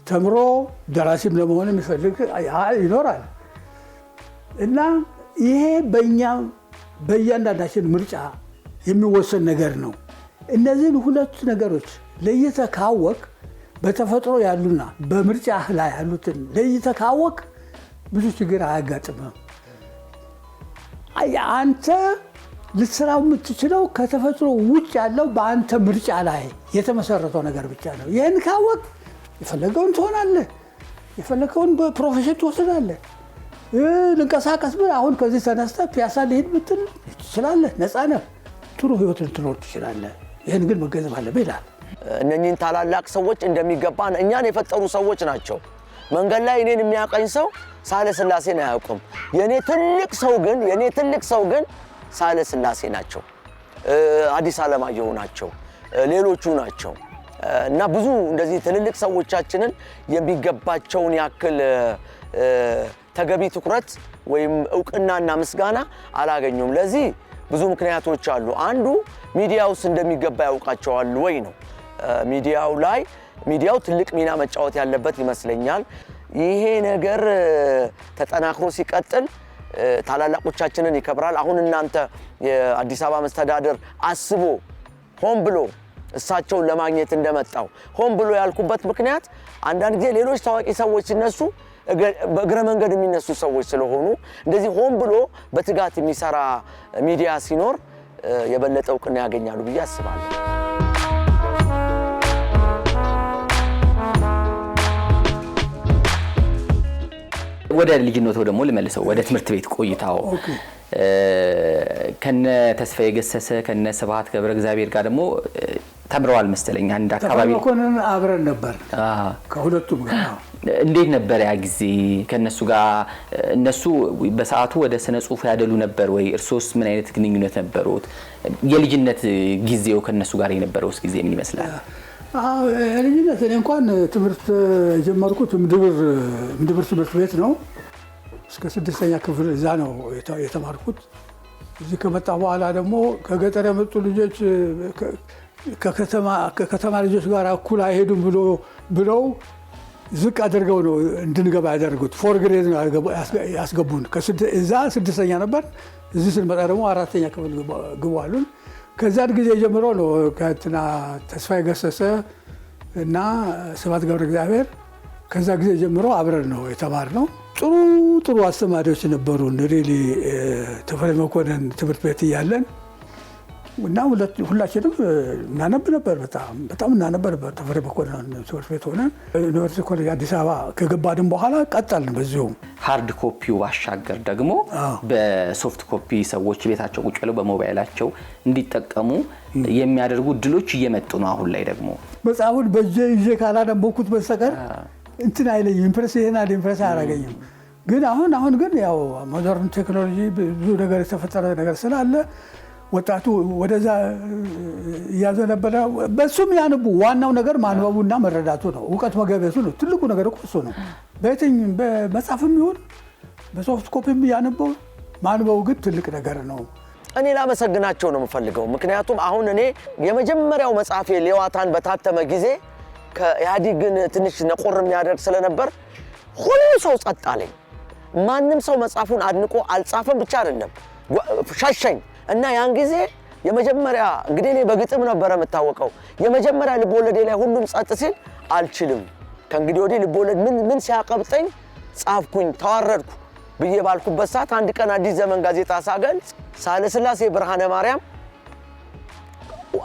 ተምሮ ደራሲም ለመሆን የሚፈልግ ይኖራል። እና ይሄ በእያንዳንዳችን ምርጫ የሚወሰን ነገር ነው። እነዚህን ሁለት ነገሮች ለይተህ ካወቅ በተፈጥሮ ያሉና በምርጫ ላይ ያሉትን ለይተህ ካወቅ ብዙ ችግር አያጋጥምም። አንተ ልትሰራው የምትችለው ከተፈጥሮ ውጭ ያለው በአንተ ምርጫ ላይ የተመሰረተው ነገር ብቻ ነው። ይህን ካወቅ የፈለገውን ትሆናለህ፣ የፈለገውን በፕሮፌሽን ትወስዳለህ። ልንቀሳቀስ ብል አሁን ከዚህ ተነስተህ ፒያሳ ልሄድ ብትል ትችላለህ፣ ነፃ ነህ፣ ጥሩ ህይወት ልትኖር ትችላለህ። ይህን ግን መገንዘብ አለብህ ይላል። እነኚህን ታላላቅ ሰዎች እንደሚገባን እኛን የፈጠሩ ሰዎች ናቸው። መንገድ ላይ እኔን የሚያቀኝ ሰው ሳህለ ሥላሴን አያውቅም። የኔ ትልቅ ሰው ግን ሳህለ ሥላሴ ናቸው፣ አዲስ ዓለማየሁ ናቸው፣ ሌሎቹ ናቸው። እና ብዙ እንደዚህ ትልልቅ ሰዎቻችንን የሚገባቸውን ያክል ተገቢ ትኩረት ወይም ዕውቅናና ምስጋና አላገኙም። ለዚህ ብዙ ምክንያቶች አሉ። አንዱ ሚዲያውስ እንደሚገባ ያውቃቸዋል ወይ ነው። ሚዲያው ትልቅ ሚና መጫወት ያለበት ይመስለኛል። ይሄ ነገር ተጠናክሮ ሲቀጥል ታላላቆቻችንን ይከብራል። አሁን እናንተ የአዲስ አበባ መስተዳድር አስቦ ሆን ብሎ እሳቸውን ለማግኘት እንደመጣው ሆን ብሎ ያልኩበት ምክንያት አንዳንድ ጊዜ ሌሎች ታዋቂ ሰዎች ሲነሱ በእግረ መንገድ የሚነሱ ሰዎች ስለሆኑ እንደዚህ ሆን ብሎ በትጋት የሚሰራ ሚዲያ ሲኖር የበለጠ ዕውቅና ያገኛሉ ብዬ አስባለሁ። ወደ ልጅነቱ ደግሞ ልመልሰው፣ ወደ ትምህርት ቤት ቆይታው ከነ ተስፋዬ ገሰሰ ከነ ስብሐት ገብረ እግዚአብሔር ጋር ደግሞ ተምረዋል መሰለኝ። አንድ አካባቢ መኮንን አብረን ነበር ከሁለቱም ጋር። እንዴት ነበር ያ ጊዜ ከነሱ ጋር? እነሱ በሰዓቱ ወደ ስነ ጽሁፍ ያደሉ ነበር ወይ? እርሶስ ምን አይነት ግንኙነት ነበሩት? የልጅነት ጊዜው ከነሱ ጋር የነበረውስ ጊዜ ምን ይመስላል? ልጅነት እኔ እንኳን ትምህርት የጀመርኩት ምድብር ትምህርት ቤት ነው። እስከ 6ኛ ክፍል እዛ ነው የተማርኩት። እዚህ ከመጣ በኋላ ደግሞ ከገጠር የመጡ ልጆች ከከተማ ልጆች ጋር እኩል አይሄዱም ብለው ዝቅ አድርገው ነው እንድንገባ ያደርጉት። 4 ግሬድ ነው ያስገቡን። እዛ 6ኛ ነበር። እዚህ ስንመጣ ደግሞ 4ኛ ክፍል ግቡ አሉን። ከዛን ጊዜ ጀምሮ ነው ከእንትና ተስፋዬ ገሰሰ እና ስብሐት ገብረ እግዚአብሔር ከዛ ጊዜ ጀምሮ አብረን ነው የተማርነው። ጥሩ አስተማሪዎች ነበሩን። ሪሊ ተፈሪ መኮንን ትምህርት ቤት እያለን እና ሁላችንም እናነብ ነበር። በጣም እናነብ ነበር። ተፈሪ መኮንን ትምህርት ቤት ሆነን ዩኒቨርሲቲ ኮሌጅ አዲስ አበባ ከገባን በኋላ ቀጠልን በዚሁ። ሃርድ ኮፒው ባሻገር ደግሞ በሶፍት ኮፒ ሰዎች ቤታቸው ቁጭ ብለው በሞባይላቸው እንዲጠቀሙ የሚያደርጉ እድሎች እየመጡ ነው። አሁን ላይ ደግሞ መጽሐፉን በእጄ ይዤ ካላነበብኩት በስተቀር እንትን አይለኝም። ኢምፕሬስ አያደርገኝም። ግን አሁን ግን ያው ሞደርን ቴክኖሎጂ ብዙ ነገር የተፈጠረ ነገር ስላለ ወጣቱ ወደዛ እያዘነበለ በሱም ያንቡ። ዋናው ነገር ማንበቡና መረዳቱ ነው። እውቀት መገበቱ ነው። ትልቁ ነገር እሱ ነው። በመጽሐፍም ይሁን በሶፍት ኮፒም ያነበው ማንበቡ ግን ትልቅ ነገር ነው። እኔ ላመሰግናቸው ነው የምፈልገው። ምክንያቱም አሁን እኔ የመጀመሪያው መጽሐፌ ሌዋታን በታተመ ጊዜ ከኢህአዴግን ትንሽ ነቆር የሚያደርግ ስለነበር ሁሉ ሰው ጸጥ አለኝ። ማንም ሰው መጽሐፉን አድንቆ አልጻፈም ብቻ አይደለም ሸሸኝ። እና ያን ጊዜ የመጀመሪያ እንግዲህ እኔ በግጥም ነበር የምታወቀው። የመጀመሪያ ልቦለዴ ላይ ሁሉም ጸጥ ሲል አልችልም ከእንግዲህ ወዲህ ልቦለድ ምን ሲያቀብጠኝ ጻፍኩኝ ተዋረድኩ ብዬ ባልኩበት ሰዓት አንድ ቀን አዲስ ዘመን ጋዜጣ ሳገልጽ ሳህለስላሴ ብርሃነ ማርያም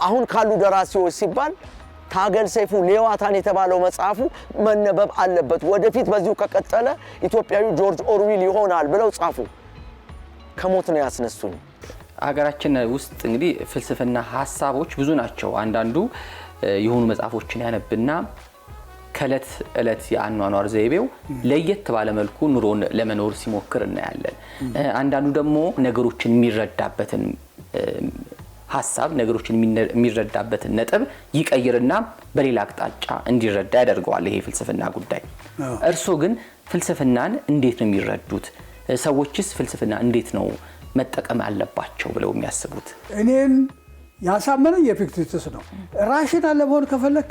አሁን ካሉ ደራሲዎች ሲባል ታገል ሰይፉ ሌዋታን የተባለው መጽሐፉ መነበብ አለበት፣ ወደፊት በዚሁ ከቀጠለ ኢትዮጵያዊ ጆርጅ ኦርዌል ይሆናል ብለው ጻፉ። ከሞት ነው ያስነሱኝ። ሀገራችን ውስጥ እንግዲህ ፍልስፍና ሀሳቦች ብዙ ናቸው። አንዳንዱ የሆኑ መጽሐፎችን ያነብና ከእለት እለት የአኗኗር ዘይቤው ለየት ባለ መልኩ ኑሮን ለመኖር ሲሞክር እናያለን። አንዳንዱ ደግሞ ነገሮችን የሚረዳበትን ሀሳብ ነገሮችን የሚረዳበትን ነጥብ ይቀይርና በሌላ አቅጣጫ እንዲረዳ ያደርገዋል ይሄ ፍልስፍና ጉዳይ። እርስዎ ግን ፍልስፍናን እንዴት ነው የሚረዱት? ሰዎችስ ፍልስፍና እንዴት ነው መጠቀም አለባቸው ብለው የሚያስቡት? እኔን ያሳመነኝ የኤፒክቴተስ ነው። ራሽናል ለመሆን ከፈለክ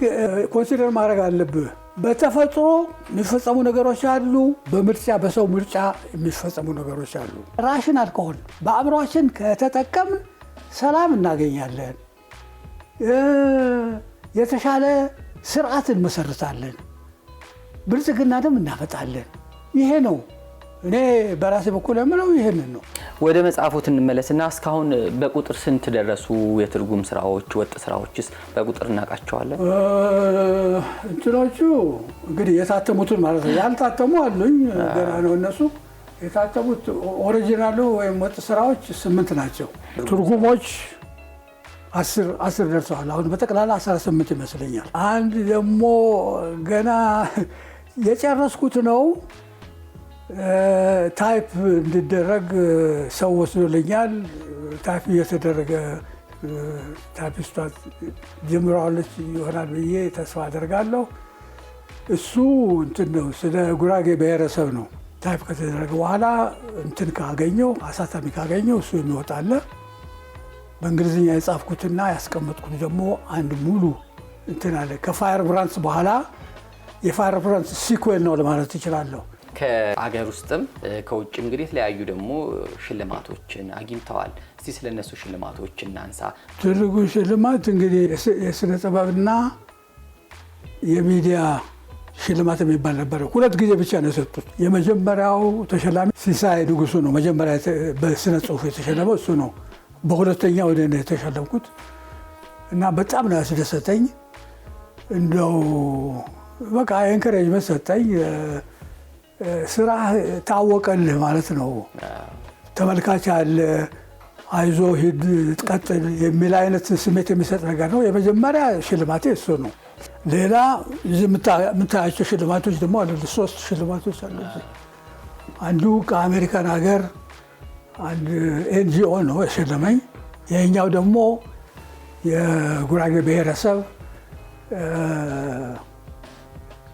ኮንሲደር ማድረግ አለብህ። በተፈጥሮ የሚፈጸሙ ነገሮች አሉ፣ በምርጫ በሰው ምርጫ የሚፈጸሙ ነገሮች አሉ። ራሽናል ከሆን በአእምሯችን ከተጠቀምን ሰላም እናገኛለን፣ የተሻለ ስርዓት እንመሰርታለን፣ ብልጽግናንም እናመጣለን። ይሄ ነው እኔ በራሴ በኩል የምለው ይሄንን ነው። ወደ መጽሐፎት እንመለስና እስካሁን በቁጥር ስንት ደረሱ? የትርጉም ስራዎች፣ ወጥ ስራዎችስ በቁጥር እናውቃቸዋለን? እንትኖቹ እንግዲህ የታተሙትን ማለት ነው። ያልታተሙ አሉኝ ገና ነው እነሱ። የታተሙት ኦሪጂናሉ ወይም ወጥ ስራዎች 8 ናቸው። ትርጉሞች 10 ደርሰዋል። አሁን በጠቅላላ 18 ይመስለኛል። አንድ ደግሞ ገና የጨረስኩት ነው ታይፕ እንዲደረግ ሰው ወስዶልኛል። ታይፕ እየተደረገ ታይፒስቷ ጀምረዋለች ይሆናል ብዬ ተስፋ አደርጋለሁ። እሱ እንትን ነው፣ ስለ ጉራጌ ብሔረሰብ ነው። ታይፕ ከተደረገ በኋላ እንትን ካገኘው አሳታሚ ካገኘው እሱ የሚወጣለ። በእንግሊዝኛ የጻፍኩትና ያስቀመጥኩት ደግሞ አንድ ሙሉ እንትን አለ። ከፋየር ብራንስ በኋላ የፋየር ብራንስ ሲኩዌል ነው ለማለት እችላለሁ። ከአገር ውስጥም ከውጭ እንግዲህ የተለያዩ ደግሞ ሽልማቶችን አግኝተዋል። እስቲ ስለነሱ ሽልማቶች እናንሳ። ትልቁ ሽልማት እንግዲህ የስነ ጥበብና የሚዲያ ሽልማት የሚባል ነበረ። 2 ጊዜ ብቻ ነው የሰጡት። የመጀመሪያው ተሸላሚ ሲሳይ ንጉሱ ነው። መጀመሪያ በስነ ጽሁፍ የተሸለመው እሱ ነው። በሁለተኛው ወደ እኔ የተሸለምኩት እና በጣም ነው ያስደሰተኝ። እንደው በቃ ኤንከሬጅመንት ሰጠኝ። ስራ ታወቀልህ ማለት ነው። ተመልካች አለ፣ አይዞ ሂድ ቀጥል የሚል አይነት ስሜት የሚሰጥ ነገር ነው። የመጀመሪያ ሽልማቴ እሱ ነው። ሌላ የምታያቸው ሽልማቶች ደግሞ አሉ። 3 ሽልማቶች አሉ። አንዱ ከአሜሪካን ሀገር አንድ ኤንጂኦ ነው የሸለመኝ። ይሄኛው ደግሞ የጉራጌ ብሔረሰብ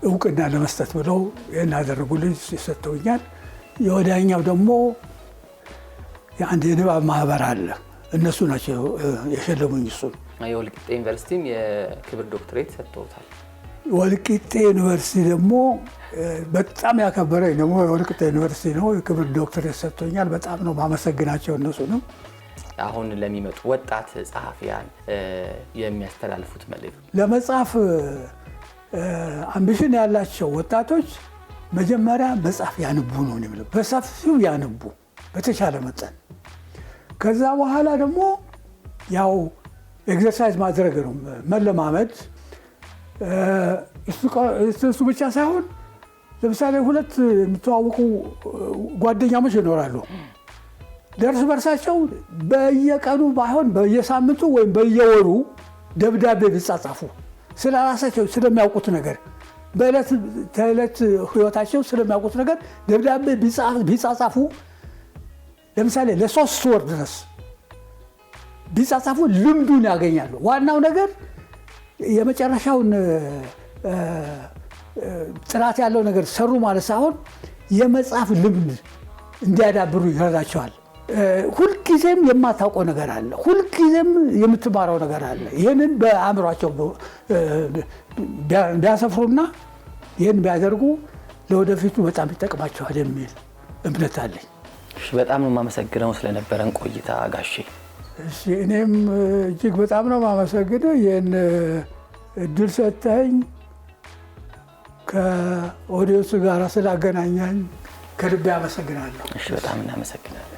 እውቅና ለመስጠት ብለው ይህን ያደረጉልኝ ሰጥተውኛል። የወዲያኛው ደግሞ የአንድ የንባብ ማህበር አለ፣ እነሱ ናቸው የሸለሙኝ እሱን። የወልቂጤ ዩኒቨርሲቲም የክብር ዶክትሬት ሰጥተውታል። ወልቂጤ ዩኒቨርሲቲ ደግሞ በጣም ያከበረኝ ደግሞ የወልቂጤ ዩኒቨርሲቲ ነው፣ የክብር ዶክትሬት ሰጥቶኛል። በጣም ነው ማመሰግናቸው እነሱ ነው። አሁን ለሚመጡ ወጣት ጸሐፊያን የሚያስተላልፉት መልእክት? ለመጻፍ አምቢሽን ያላቸው ወጣቶች መጀመሪያ መጽሐፍ ያንቡ ነው የሚለው። በሰፊው ያንቡ በተቻለ መጠን። ከዛ በኋላ ደግሞ ያው ኤክሰርሳይዝ ማድረግ ነው፣ መለማመድ። እሱ ብቻ ሳይሆን ለምሳሌ 2 የሚተዋወቁ ጓደኛሞች ይኖራሉ። ደርስ በርሳቸው በየቀኑ ባይሆን በየሳምንቱ ወይም በየወሩ ደብዳቤ ቢጻጻፉ ስለ ራሳቸው ስለሚያውቁት ነገር በዕለት ተዕለት ህይወታቸው ስለሚያውቁት ነገር ደብዳቤ ቢጻጻፉ ለምሳሌ ለ3 ወር ድረስ ቢጻጻፉ ልምዱን ያገኛሉ። ዋናው ነገር የመጨረሻውን ጥራት ያለው ነገር ሰሩ ማለት ሳይሆን የመጻፍ ልምድ እንዲያዳብሩ ይረዳቸዋል። ሁልጊዜም የማታውቀው ነገር አለ፣ ሁልጊዜም የምትማረው ነገር አለ። ይህንን በአእምሯቸው ቢያሰፍሩና ይህን ቢያደርጉ ለወደፊቱ በጣም ይጠቅማቸዋል የሚል እምነት አለኝ። በጣም ነው የማመሰግነው ስለነበረን ቆይታ ጋሼ። እሺ እኔም እጅግ በጣም ነው የማመሰግነው ይህን እድል ሰጠኝ ከኦዲዮስ ጋር ስላገናኛኝ ከልቤ አመሰግናለሁ። እሺ በጣም እናመሰግናለን።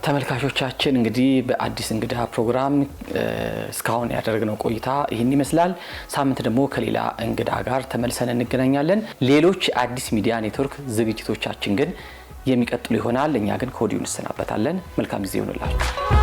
ተመልካቾቻችን እንግዲህ በአዲስ እንግዳ ፕሮግራም እስካሁን ያደረግነው ቆይታ ይህን ይመስላል። ሳምንት ደግሞ ከሌላ እንግዳ ጋር ተመልሰን እንገናኛለን። ሌሎች አዲስ ሚዲያ ኔትወርክ ዝግጅቶቻችን ግን የሚቀጥሉ ይሆናል። እኛ ግን ከወዲሁ እንሰናበታለን። መልካም ጊዜ ይሁንላችሁ።